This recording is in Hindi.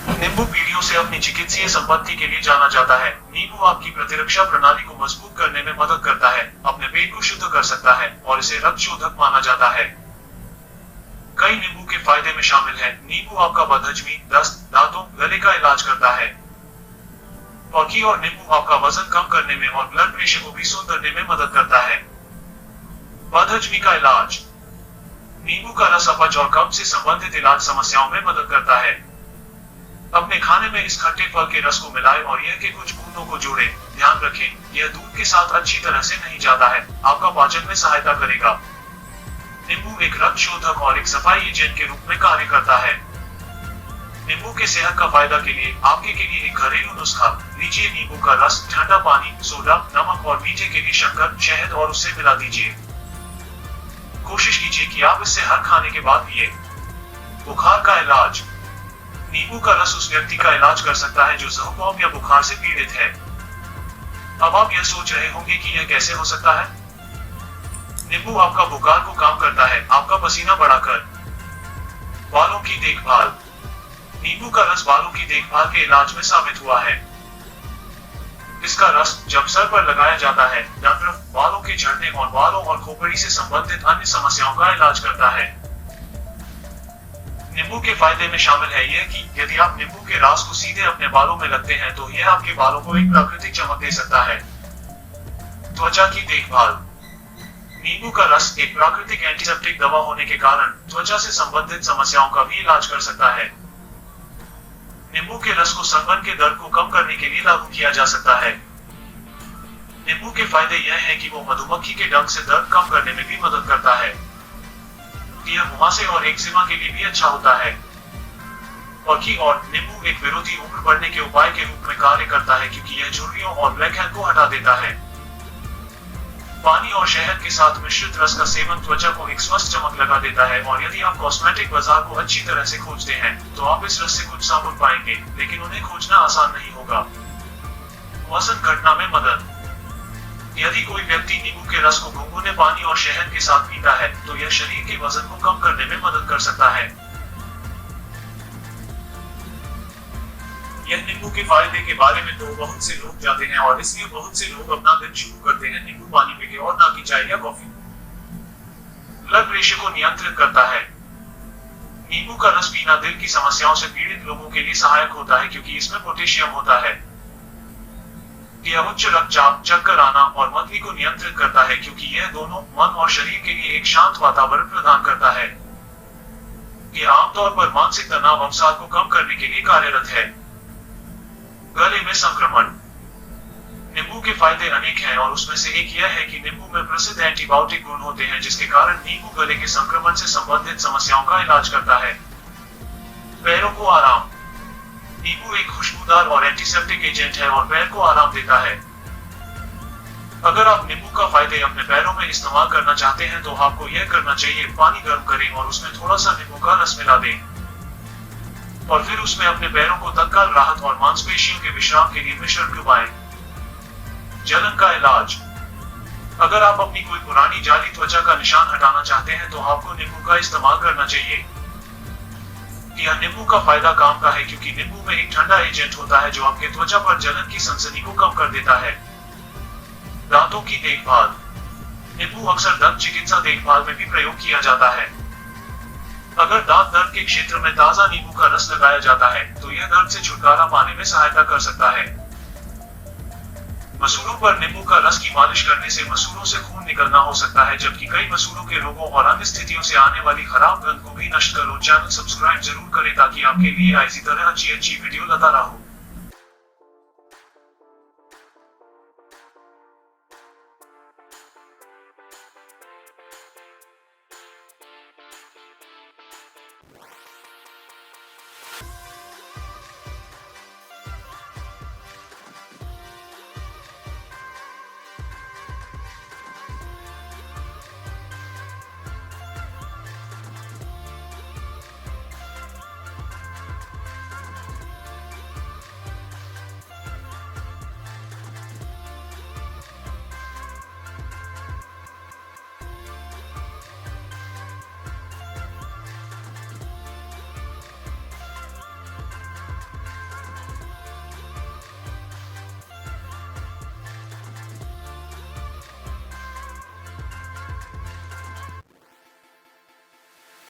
नींबू पीढ़ियों से अपनी चिकित्सीय संपत्ति के लिए जाना जाता है। नींबू आपकी प्रतिरक्षा प्रणाली को मजबूत करने में मदद करता है, अपने पेट को शुद्ध कर सकता है और इसे रक्त शोधक माना जाता है। कई नींबू के फायदे में शामिल है। नींबू आपका बदहजमी, दस्त, दांतों, गले का इलाज करता है। और नींबू आपका वजन कम करने में और ब्लड प्रेशर को भी सुधरने में मदद करता है। बदहजमी का इलाज। नींबू का रस अपच और कब्ज से संबंधित इलाज समस्याओं में मदद करता है। अपने खाने में इस खट्टे फल के रस को मिलाएं और यह के कुछ बूंदों को जोड़ें। ध्यान रखें, यह दूध के साथ अच्छी तरह से नहीं जाता है, आपका पाचन में सहायता करेगा। नींबू एक रक्त शोधक और एक सफाई एजेंट के रूप में कार्य करता है। नींबू के सेहत का फायदा के लिए आपके के लिए एक घरेलू नुस्खा। लीजिए नींबू का रस, ठंडा पानी, सोडा, नमक और मीठे के लिए शक्कर, शहद और उसे मिला दीजिए। कोशिश कीजिए कि आप इससे हर खाने के बाद पिए। बुखार का इलाज। नींबू का रस उस व्यक्ति का इलाज कर सकता है जो ज़ुकाम या बुखार से पीड़ित है। अब आप यह सोच रहे होंगे कि यह कैसे हो सकता है। नींबू आपका बुखार को काम करता है, आपका पसीना बढ़ाकर। बालों की देखभाल। नींबू का रस बालों की देखभाल के इलाज में साबित हुआ है। इसका रस जब सर पर लगाया जाता है, डंड्रफ, बालों के झड़ने और बालों और खोपड़ी से संबंधित अन्य समस्याओं का इलाज करता है। नींबू के फायदे में शामिल है यह कि यदि आप नींबू के रस को सीधे अपने बालों में लगते हैं तो यह आपके बालों को एक प्राकृतिक चमक दे सकता है। त्वचा की देखभाल। नींबू का रस एक प्राकृतिक एंटीसेप्टिक दवा होने के कारण त्वचा से संबंधित समस्याओं का भी इलाज कर सकता है। नींबू के रस को सनबर्न के दर्द को कम करने के लिए लागू किया जा सकता है। नींबू के फायदे यह है कि वो मधुमक्खी के डंक से दर्द कम करने में भी मदद करता है। यह मुहासे और एक्जिमा के लिए भी अच्छा होता है। और नींबू एक विरोधी उम्र बढ़ने के उपाय के रूप में कार्य करता है क्योंकि यह झुर्रियों और ब्लैकहेड को हटा देता है। पानी और शहद के साथ मिश्रित रस का सेवन त्वचा को एक स्वस्थ चमक लगा देता है और यदि आप कॉस्मेटिक बाजार को अच्छी तरह से खोजते हैं तो आप इस रस से कुछ साबुन पाएंगे, लेकिन उन्हें खोजना आसान नहीं होगा। वजन घटना में मदद। यदि कोई व्यक्ति नींबू के रस को गुनगुने पानी और शहद के साथ पीता है तो यह शरीर के वजन को कम करने में मदद कर सकता है। यह नींबू के फायदे के बारे में तो बहुत से लोग जानते हैं और इसलिए बहुत से लोग अपना दिन शुरू करते हैं नींबू पानी पी के और ना कि चाय या कॉफी। ब्लड प्रेशर को नियंत्रित करता है। नींबू का रस पीना दिल की समस्याओं से पीड़ित लोगों के लिए सहायक होता है क्योंकि इसमें पोटेशियम होता है। यह उच्च रक्तचाप, चक्कर आना और मतली को नियंत्रित करता है क्योंकि यह दोनों मन और शरीर के लिए एक शांत वातावरण प्रदान करता है। यह आमतौर पर मानसिक तनाव अवसाद को कम करने के लिए कार्यरत है। गले में संक्रमण। नींबू के फायदे अनेक हैं और उसमें से एक यह है कि नींबू में प्रसिद्ध एंटीबायोटिक गुण होते हैं जिसके कारण नींबू गले के संक्रमण से संबंधित समस्याओं का इलाज करता है। पैरों को आराम। नींबू एक खुशबूदार और एंटीसेप्टिक एजेंट है और पैर को आराम देता है। अगर आप नींबू का फायदे अपने पैरों में इस्तेमाल करना चाहते हैं तो आपको यह करना चाहिए, पानी गर्म करें और उसमें थोड़ा सा नींबू का रस मिला दें और फिर उसमें अपने पैरों को तत्काल राहत और मांसपेशियों के विश्राम के लिए मिश्रण डुबाएं। जलन का इलाज। अगर आप अपनी कोई पुरानी जाली त्वचा का निशान हटाना चाहते हैं तो आपको नींबू का इस्तेमाल करना चाहिए। यह नींबू का फायदा काम का है क्योंकि नींबू में एक ठंडा एजेंट होता है जो आपके त्वचा पर जलन की सनसनी को कम कर देता है। दांतों की देखभाल। नींबू अक्सर दंत चिकित्सा देखभाल में भी प्रयोग किया जाता है। अगर दांत दर्द के क्षेत्र में ताजा नींबू का रस लगाया जाता है तो यह दर्द से छुटकारा पाने में सहायता कर सकता है। मसूड़ों पर नींबू का रस की मालिश करने से मसूड़ों से खून निकलना हो सकता है, जबकि कई मसूड़ों के रोगों और अन्य स्थितियों से आने वाली खराब गंध को भी नष्ट करो। चैनल सब्सक्राइब जरूर करें ताकि आपके लिए इसी तरह अच्छी वीडियो लाता रहूं।